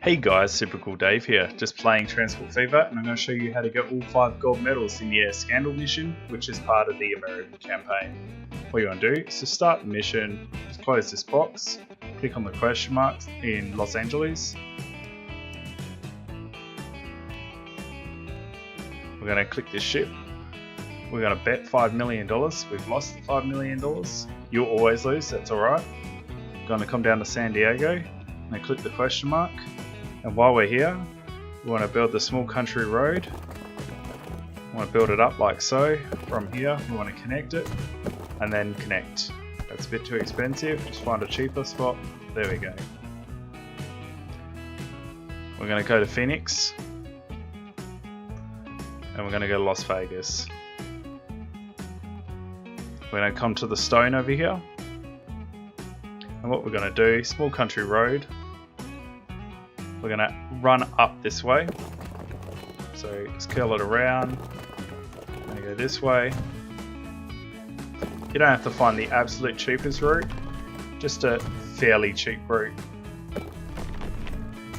Hey guys, Super Cool Dave here, just playing Transport Fever, and I'm going to show you how to get all 5 gold medals in the Air Scandal mission, which is part of the American campaign. What you want to do is to start the mission, just close this box, click on the question mark in Los Angeles. We're going to click this ship. We're going to bet $5 million. We've lost the $5 million. You'll always lose, that's alright. Going to come down to San Diego and click the question mark. And while we're here, we want to build the small country road. We want to build it up like so. From here, we want to connect it and then connect. That's a bit too expensive, just find a cheaper spot. There we go. We're going to go to Phoenix and we're going to go to Las Vegas. We're going to come to the stone over here. And what we're going to do, small country road, we're going to run up this way. So just curl it around. I'm going to go this way. You don't have to find the absolute cheapest route, just a fairly cheap route.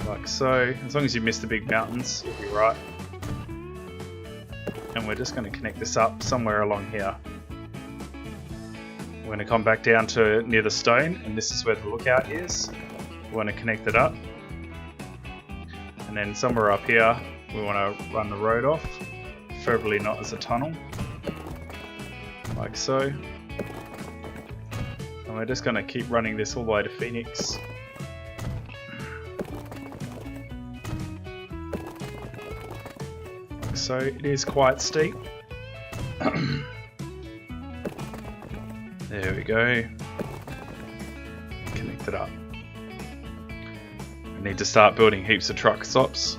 Like so. As long as you miss the big mountains, you'll be right. And we're just going to connect this up somewhere along here. We're going to come back down to near the stone, and this is where the lookout is. We want to connect it up. And then somewhere up here, we want to run the road off, preferably not as a tunnel, like so. And we're just going to keep running this all the way to Phoenix. Like so, it is quite steep. There we go. Connect it up. We need to start building heaps of truck stops.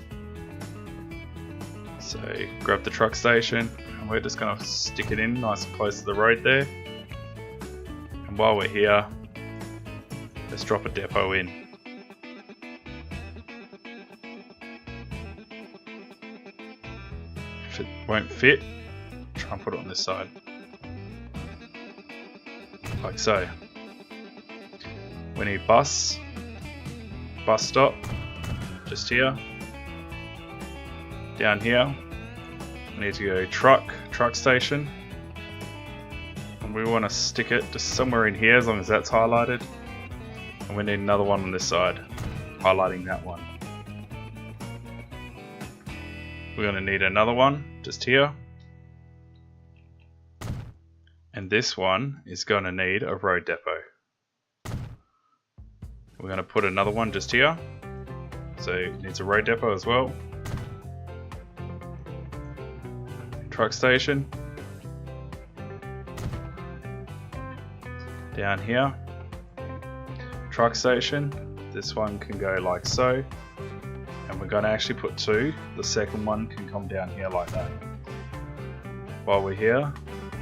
So grab the truck station and we're just going to stick it in nice and close to the road there. And while we're here, let's drop a depot in. If it won't fit, try and put it on this side. Like so. We need bus stop, just here. Down here, we need to go truck station. And we want to stick it just somewhere in here as long as that's highlighted. And we need another one on this side, highlighting that one. We're going to need another one just here. And this one is going to need a road depot. We're going to put another one just here. So it needs a road depot as well. Truck station. Down here. Truck station. This one can go like so. And we're going to actually put two. The second one can come down here like that. While we're here,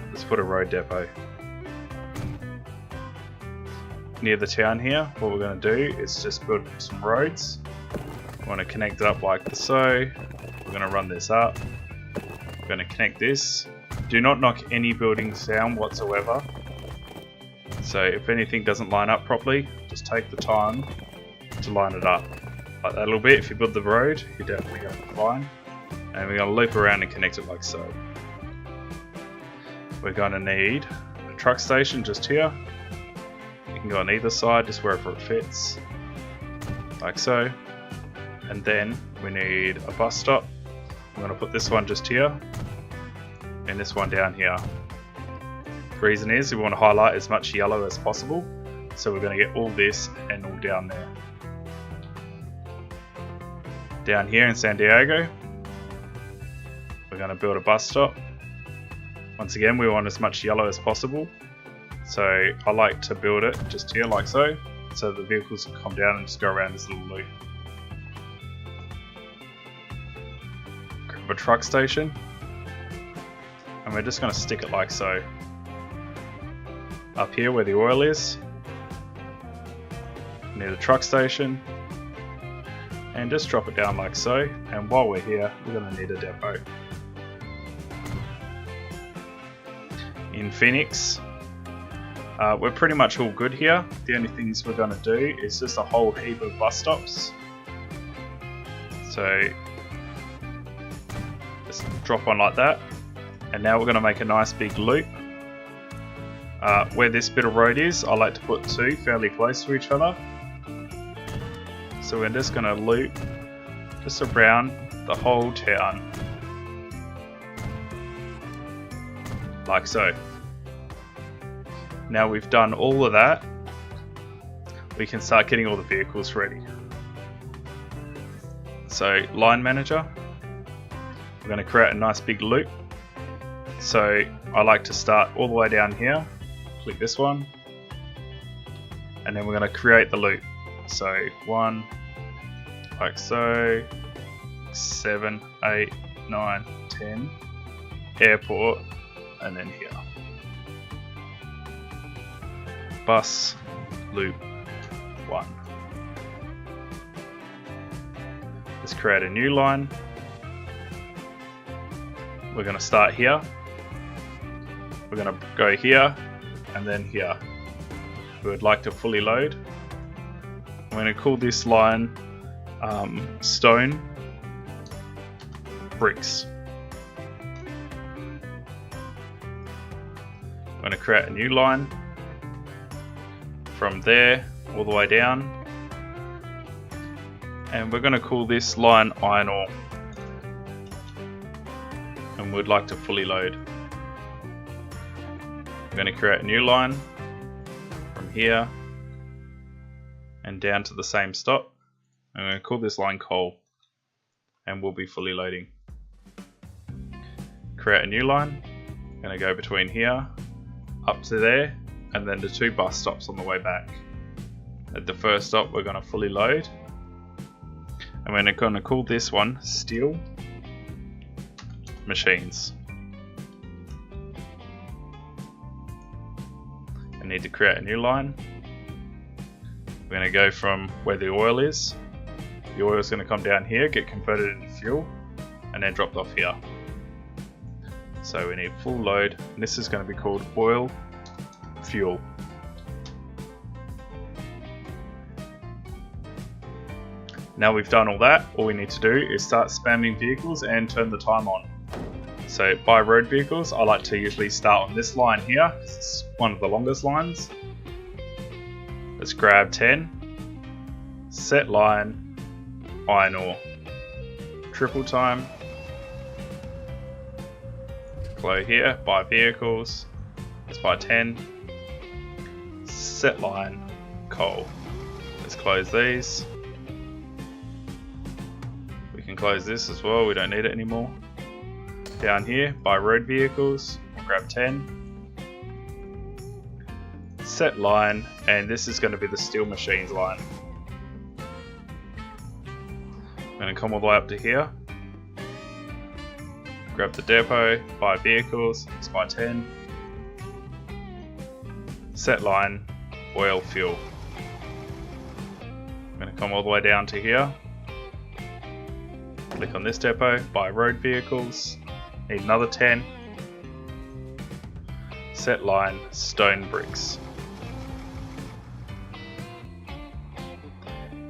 let's put a road depot. Near the town here, what we're going to do is just build some roads. We want to connect it up like so. We're going to run this up. We're going to connect this. Do not knock any buildings down whatsoever. So if anything doesn't line up properly, just take the time to line it up. Like that a little bit. If you build the road, you're definitely going to be fine. And we're going to loop around and connect it like so. We're going to need a truck station just here. You can go on either side, just wherever it fits, like so. And then we need a bus stop. I'm going to put this one just here, and this one down here. The reason is we want to highlight as much yellow as possible, so we're going to get all this and all down there. Down here in San Diego, we're going to build a bus stop. Once again, we want as much yellow as possible. So I like to build it just here like so the vehicles can come down and just go around this little loop. Grab a truck station. And we're just going to stick it like so. Up here where the oil is. Near the truck station. And just drop it down like so. And while we're here, we're going to need a depot. In Phoenix, we're pretty much all good here. The only things we're going to do is just a whole heap of bus stops. So just drop one like that, and now we're going to make a nice big loop. Where this bit of road is, I like to put two fairly close to each other. So we're just going to loop just around the whole town, like so. Now we've done all of that, we can start getting all the vehicles ready. So line manager, we're going to create a nice big loop. So I like to start all the way down here, click this one, and then we're going to create the loop. So 1, like so, 7, 8, 9, 10, airport, and then here. Bus loop 1. Let's create a new line. We're going to start here. We're going to go here and then here. We would like to fully load. I'm going to call this line stone bricks. I'm going to create a new line from there all the way down, and we're going to call this line iron ore, and we'd like to fully load. I'm going to create a new line from here and down to the same stop. I'm going to call this line coal, and we'll be fully loading. Create a new line. I'm going to go between here up to there, and then the 2 bus stops on the way back. At the first stop we're going to fully load, and we're going to call this one steel machines. I need to create a new line. We're going to go from where the oil is. The oil is going to come down here, get converted into fuel, and then dropped off here. So we need full load, and this is going to be called oil fuel. Now we've done all that, all we need to do is start spamming vehicles and turn the time on. So by road vehicles, I like to usually start on this line here, it's one of the longest lines. Let's grab 10, set line, iron ore, triple time, flow here, buy vehicles, let's buy 10, set line, coal. Let's close these. We can close this as well, we don't need it anymore. Down here, buy road vehicles, we'll grab 10, set line, and this is going to be the steel machines line. I'm going to come all the way up to here, grab the depot, buy vehicles, let's buy 10, set line, oil fuel. I'm going to come all the way down to here, click on this depot, buy road vehicles, need another 10, set line, stone bricks.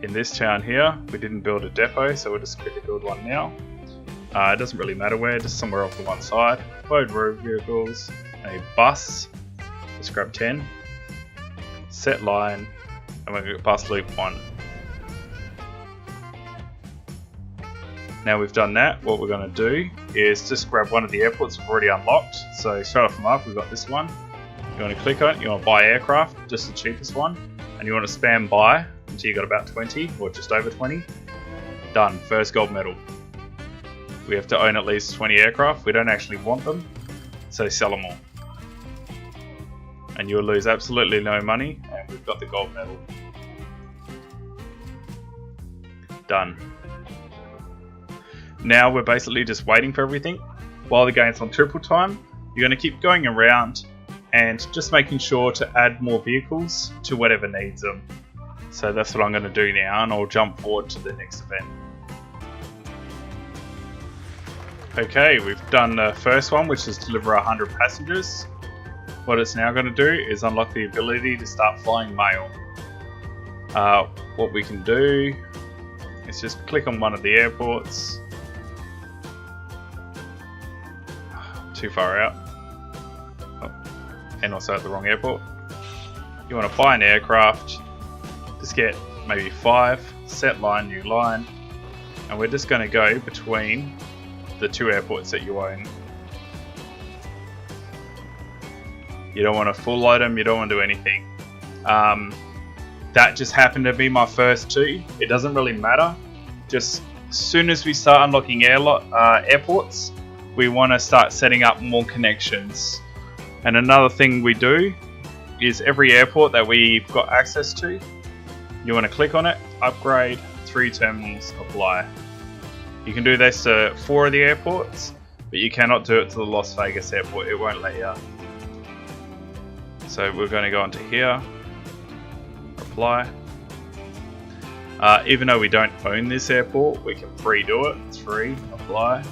In this town here, we didn't build a depot, so we'll just quickly build one now. It doesn't really matter where, just somewhere off to one side. Load road vehicles, a bus, let's grab 10, set line, and we're going to bus loop 1. Now we've done that, what we're going to do is just grab one of the airports we've already unlocked. So straight off from up, we've got this one. You want to click on it, you want to buy aircraft, just the cheapest one, and you want to spam buy until you got about 20 or just over 20. Done, first gold medal. We have to own at least 20 aircraft, we don't actually want them, so sell them all. And you'll lose absolutely no money, and we've got the gold medal. Done. Now we're basically just waiting for everything. While the game's on triple time, you're going to keep going around and just making sure to add more vehicles to whatever needs them. So that's what I'm going to do now, and I'll jump forward to the next event. Okay, we've done the first one, which is deliver 100 passengers. What it's now going to do is unlock the ability to start flying mail. What we can do is just click on one of the airports. Too far out. Oh, and also at the wrong airport. You want to buy an aircraft. Just get maybe 5. Set line, new line. And we're just going to go between the 2 airports that you own. You don't want to full load them, you don't want to do anything. That just happened to be my first 2. It doesn't really matter. Just as soon as we start unlocking airports, we want to start setting up more connections. And another thing we do is every airport that we've got access to, you want to click on it, upgrade, 3 terminals, apply. You can do this to 4 of the airports, but you cannot do it to the Las Vegas airport. It won't let you. So we're going to go into here, apply. Even though we don't own this airport, we can pre-do it. 3, apply.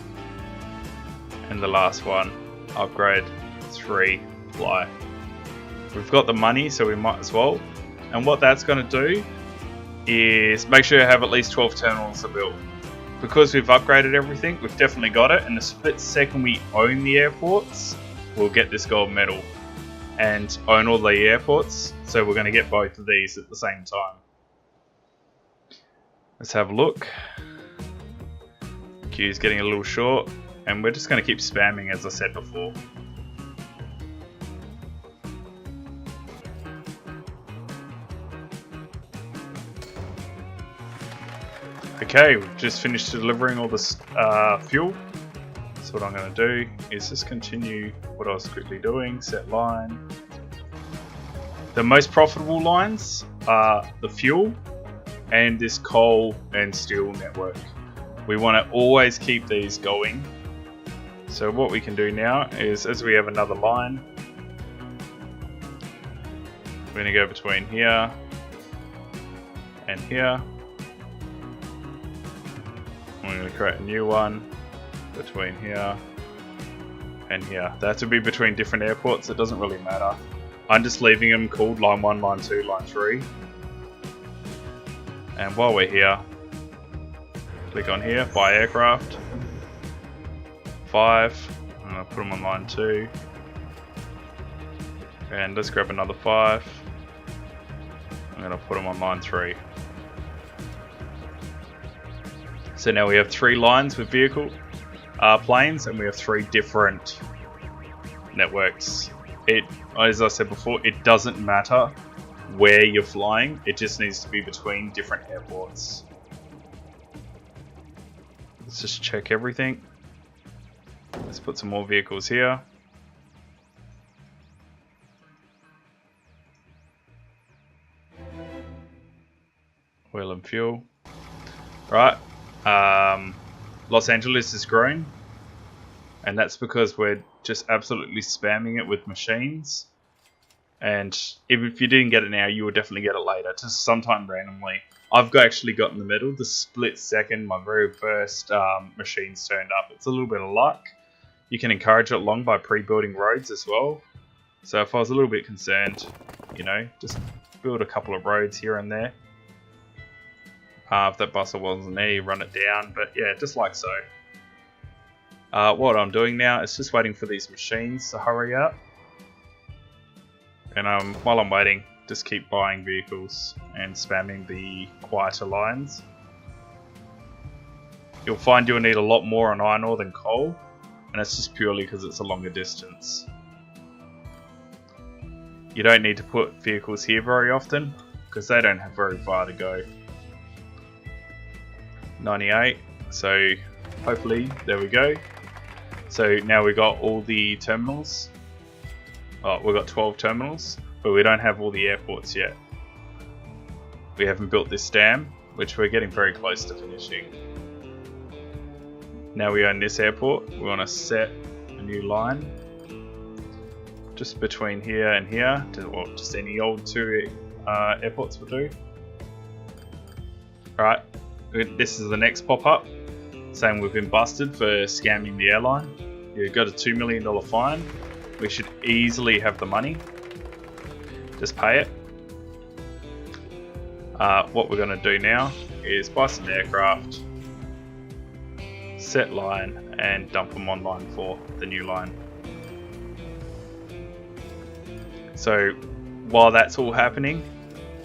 And the last one, upgrade, 3, apply. We've got the money, so we might as well. And what that's going to do is make sure you have at least 12 terminals to build. Because we've upgraded everything, we've definitely got it. And the split second we own the airports, we'll get this gold medal. And own all the airports, so we're going to get both of these at the same time. Let's have a look. Queue's getting a little short, and we're just going to keep spamming as I said before. Okay, we've just finished delivering all this fuel. So what I'm going to do is just continue what I was quickly doing, set line. The most profitable lines are the fuel and this coal and steel network. We want to always keep these going. So what we can do now is, as we have another line, we're going to go between here and here. We're going to create a new one between here and here. They have to be between different airports, it doesn't really matter. I'm just leaving them called line 1, line 2, line 3. And while we're here, click on here, buy aircraft. 5, I'm going to put them on line 2. And let's grab another 5. I'm going to put them on line 3. So now we have 3 lines with vehicle planes, and we have 3 different networks. As I said before, it doesn't matter where you're flying, it just needs to be between different airports. Let's just check everything. Let's put some more vehicles here. Oil and fuel. Right. Los Angeles is growing, and that's because we're just absolutely spamming it with machines. And if you didn't get it now, you will definitely get it later, just sometime randomly. I've actually got in the middle, the split second my very first machines turned up. It's a little bit of luck. You can encourage it along by pre-building roads as well. So if I was a little bit concerned, you know, just build a couple of roads here and there. If that bustle wasn't there, you run it down, but yeah, just like so. What I'm doing now is just waiting for these machines to hurry up. And while I'm waiting, just keep buying vehicles and spamming the quieter lines. You'll find you'll need a lot more on iron ore than coal, and it's just purely because it's a longer distance. You don't need to put vehicles here very often, because they don't have very far to go. 98, so hopefully, there we go. So now we got all the terminals. Oh, we've got 12 terminals, but we don't have all the airports yet. We haven't built this dam, which we're getting very close to finishing. Now we own this airport, we want to set a new line. Just between here and here, well, just any old 2 airports will do. Alright, this is the next pop-up, saying we've been busted for scamming the airline. You've got a $2 million fine. We should easily have the money. Just pay it. What we're going to do now is buy some aircraft, set line, and dump them on line 4, the new line. So while that's all happening,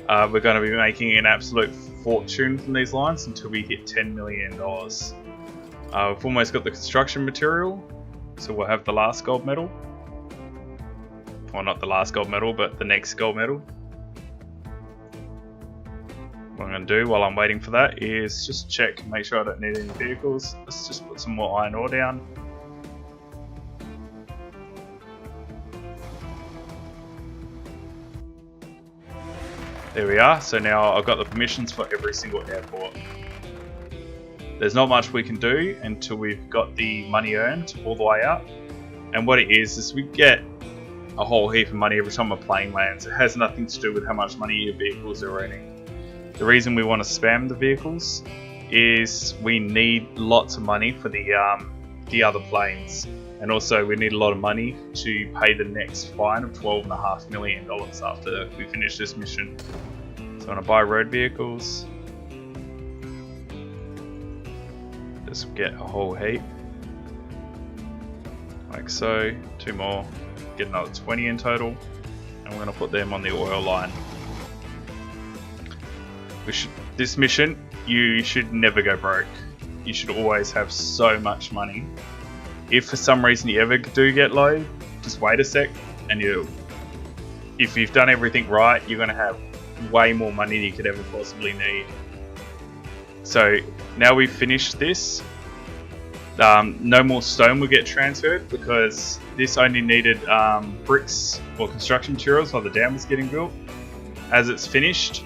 we're going to be making an absolute fortune from these lines until we hit $10 million. We've almost got the construction material, so we'll have the last gold medal. Well, not the last gold medal, but the next gold medal. What I'm going to do while I'm waiting for that is just check, make sure I don't need any vehicles. Let's just put some more iron ore down. There we are, so now I've got the permissions for every single airport. There's not much we can do until we've got the money earned all the way up. And what it is we get a whole heap of money every time a plane lands. It has nothing to do with how much money your vehicles are earning. The reason we want to spam the vehicles is we need lots of money for the other planes. And also we need a lot of money to pay the next fine of $12.5 million after we finish this mission. So I want to buy road vehicles. Just get a whole heap. Like so. 2 more. Get another 20 in total. And we're going to put them on the oil line. This mission, you should never go broke. You should always have so much money. If for some reason you ever do get low, just wait a sec, and if you've done everything right, you're going to have way more money than you could ever possibly need. So now we've finished this, no more stone will get transferred because this only needed bricks or construction materials while the dam was getting built. As it's finished,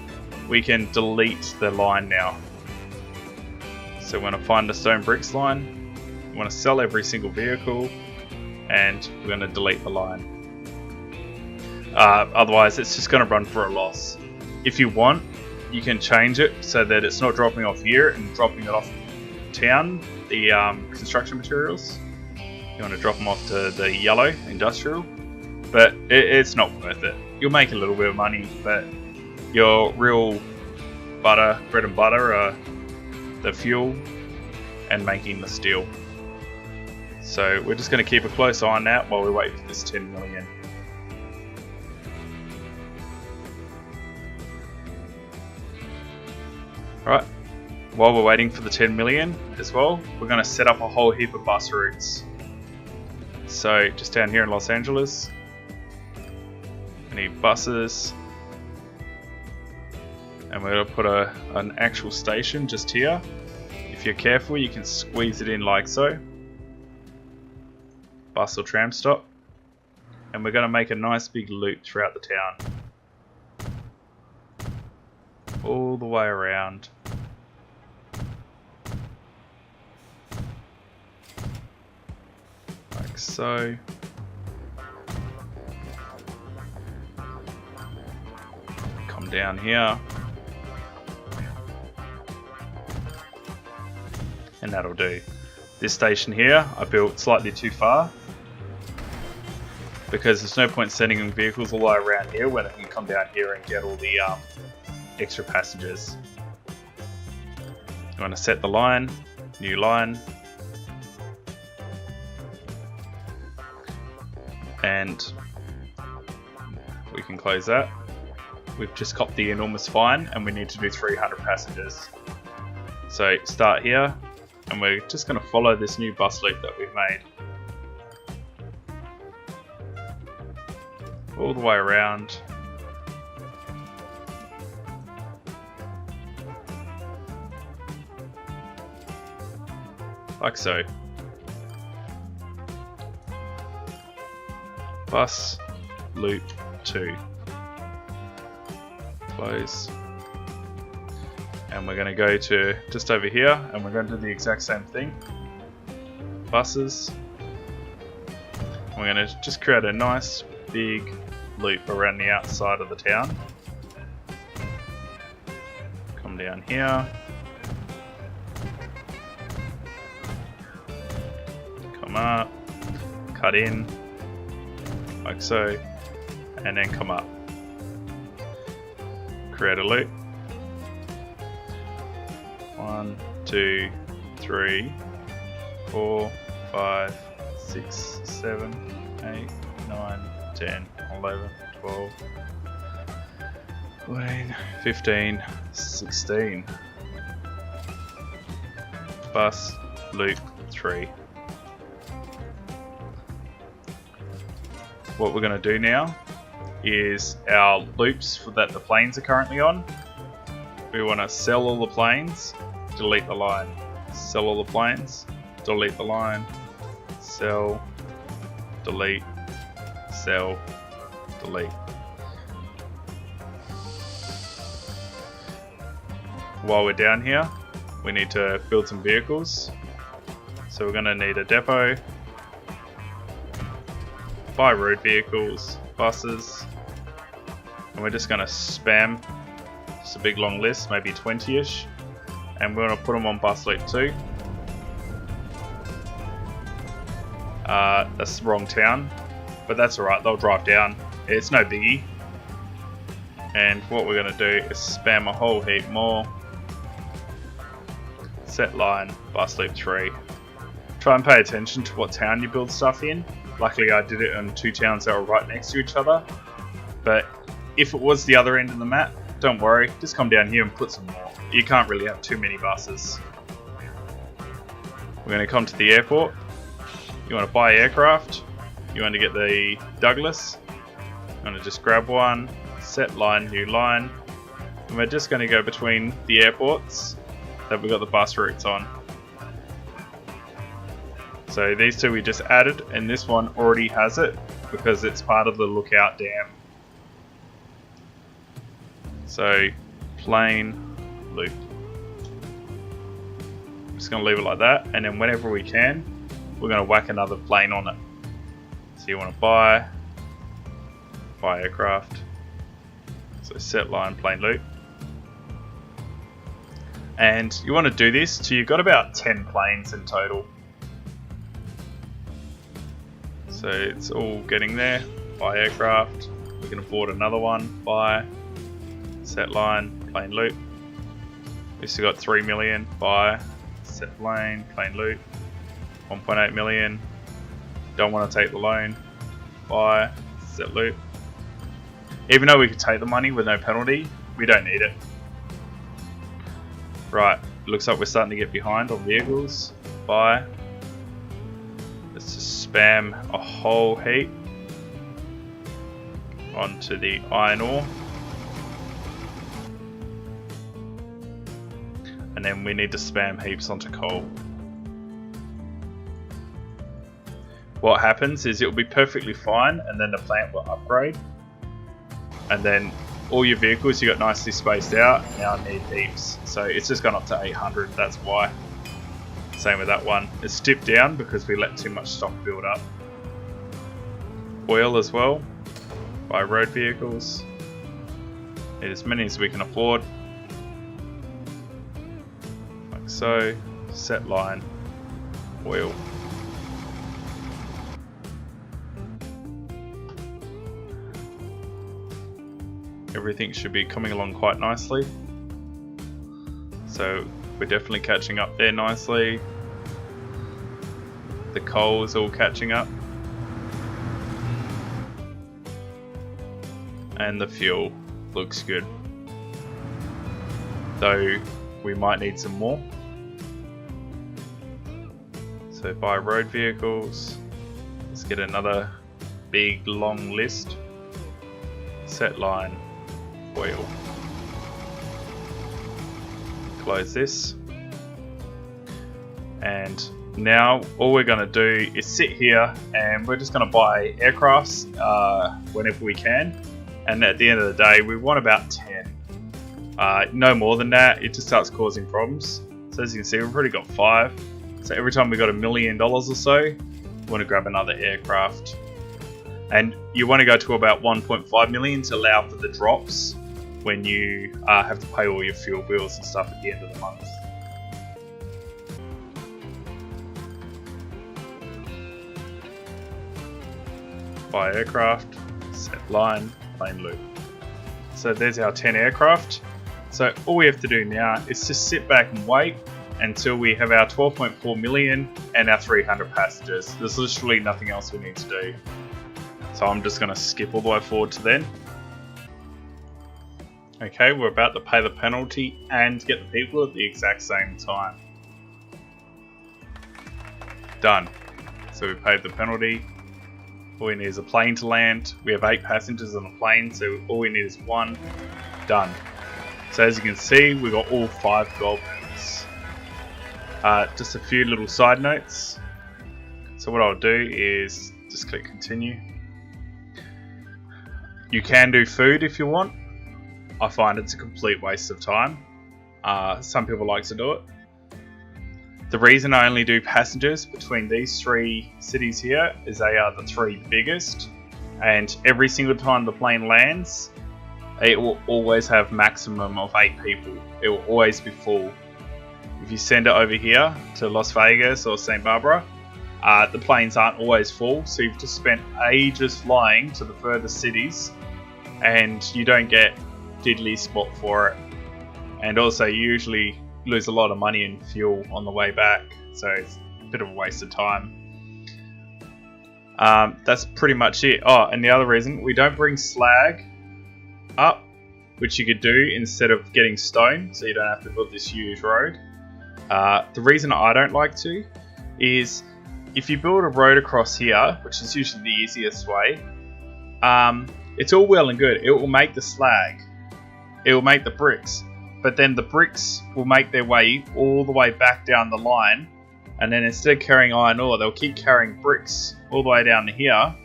we can delete the line now. So we're going to find the stone bricks line. We want to sell every single vehicle, and we're going to delete the line. Otherwise, it's just going to run for a loss. If you want, you can change it so that it's not dropping off here and dropping it off town, the construction materials. You want to drop them off to the yellow industrial, but it's not worth it. You'll make a little bit of money, but your real bread and butter are the fuel and making the steel. So we're just going to keep a close eye on that while we wait for this 10 million. Alright, while we're waiting for the 10 million as well, we're going to set up a whole heap of bus routes. So just down here in Los Angeles, we need buses. And we're going to put an actual station just here. If you're careful, you can squeeze it in like so. Bus or tram stop, and we're going to make a nice big loop throughout the town, all the way around. Like so. Come down here, and that'll do. This station here I built slightly too far, because there's no point sending vehicles all the way around here when it can come down here and get all the extra passengers. I'm going to set the line, new line, and we can close that. We've just copped the enormous fine and we need to do 300 passengers. So start here, and we're just going to follow this new bus loop that we've made. All the way around. Like so. Bus loop 2. Close. And we're going to go to just over here, and we're going to do the exact same thing. Buses. We're going to just create a nice big loop around the outside of the town. Come down here. Come up. Cut in. Like so. And then come up. Create a loop. 1, 2, 3, 4, 5, 6, 7, 8, 9, 10, 11, 12, 14, 15, 16. Bus loop 3. What we're going to do now is our loops that the planes are currently on. We want to sell all the planes, delete the line. Sell all the planes, delete the line. Sell, delete, sell, delete. While we're down here, we need to build some vehicles. So we're going to need a depot, buy road vehicles, buses, and we're just going to spam just a big long list, maybe 20ish, and we're going to put them on bus loop 2. That's the wrong town, but that's alright, they'll drive down, it's no biggie. And what we're going to do is spam a whole heap more. Set line, bus loop 3. Try and pay attention to what town you build stuff in. Luckily I did it in 2 towns that were right next to each other. But if it was the other end of the map, don't worry, just come down here and put some more. You can't really have too many buses. We're going to come to the airport. You want to buy aircraft. You want to get the Douglas. You want to just grab one, set line, new line. And we're just going to go between the airports that we've got the bus routes on. So these 2 we just added, and this one already has it because it's part of the Lookout Dam. So plane loop. I'm just going to leave it like that, and then whenever we can, we're going to whack another plane on it. So you want to buy aircraft. So set line, plane loop. And you want to do this till you've got about 10 planes in total. So it's all getting there. Buy aircraft. We can afford another one. Buy. Set line. Plane loop. We've still got 3 million. Buy. Set plane. Plane loop. 1.8 million. Don't want to take the loan. Buy. Set loop. Even though we could take the money with no penalty, we don't need it. Right, looks like we're starting to get behind on vehicles. Buy. Let's just spam a whole heap onto the iron ore. And then we need to spam heaps onto coal. What happens is it will be perfectly fine, and then the plant will upgrade. And then all your vehicles you got nicely spaced out now need heaps. So it's just gone up to 800, that's why. Same with that one. It's dipped down because we let too much stock build up. Oil as well. Buy road vehicles. Need as many as we can afford. Like so. Set line. Oil. Everything should be coming along quite nicely. So we're definitely catching up there nicely. The coal is all catching up. And the fuel looks good. Though we might need some more. So buy road vehicles. Let's get another big long list. Set line. Oil. Close this. And now all we're going to do is sit here and we're just going to buy aircrafts whenever we can. And at the end of the day, we want about 10. No more than that, it just starts causing problems. So as you can see, we've already got 5. So every time we got $1 million or so, we want to grab another aircraft. And you want to go to about 1.5 million to allow for the drops when you have to pay all your fuel bills and stuff at the end of the month. Buy aircraft, set line, plane loop. So there's our 10 aircraft. So all we have to do now is just sit back and wait until we have our 12.4 million and our 300 passengers. There's literally nothing else we need to do. So I'm just going to skip all the way forward to then. Okay, we're about to pay the penalty and get the people at the exact same time. Done. So we paid the penalty. All we need is a plane to land. We have 8 passengers on the plane, so all we need is 1. Done. So as you can see, we got all 5 gold points. Just a few little side notes. So what I'll do is just click continue. You can do food if you want. I find it's a complete waste of time. Some people like to do it. The reason I only do passengers between these 3 cities here is they are the 3 biggest, and every single time the plane lands, it will always have maximum of 8 people. It will always be full. If you send it over here to Las Vegas or St. Barbara, the planes aren't always full, so you've just spent ages flying to the furthest cities, and you don't get diddly spot for it. And also you usually lose a lot of money in fuel on the way back, so it's a bit of a waste of time. That's pretty much it. Oh, and the other reason, we don't bring slag up, which you could do instead of getting stone, so you don't have to build this huge road. The reason I don't like to is if you build a road across here, which is usually the easiest way, it's all well and good. It will make the slag, it will make the bricks, but then the bricks will make their way all the way back down the line, and then instead of carrying iron ore, they'll keep carrying bricks all the way down to here,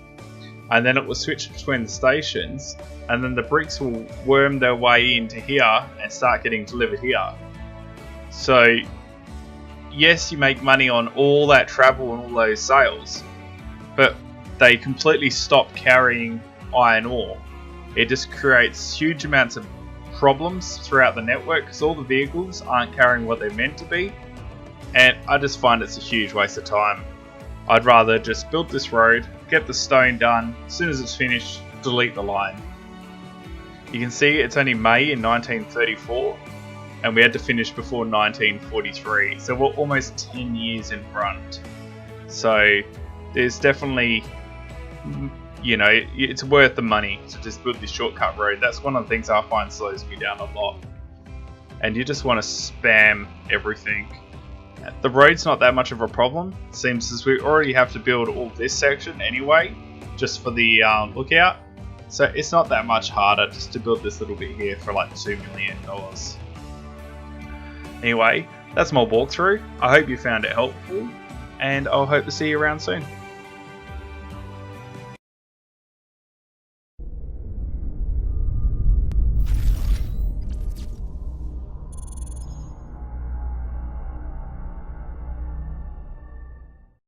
and then it will switch between the stations, and then the bricks will worm their way into here and start getting delivered here. So yes, you make money on all that travel and all those sales, but they completely stop carrying iron ore. It just creates huge amounts of problems throughout the network because all the vehicles aren't carrying what they're meant to be, and I just find it's a huge waste of time. I'd rather just build this road, get the stone done, as soon as it's finished, delete the line. You can see it's only May in 1934, and we had to finish before 1943, so we're almost 10 years in front. So there's definitely, you know, it's worth the money to just build this shortcut road. That's one of the things I find slows me down a lot. And you just want to spam everything. The road's not that much of a problem. It seems as we already have to build all this section anyway, just for the lookout. So it's not that much harder just to build this little bit here for like $2 million. Anyway, that's my walkthrough. I hope you found it helpful, and I'll hope to see you around soon.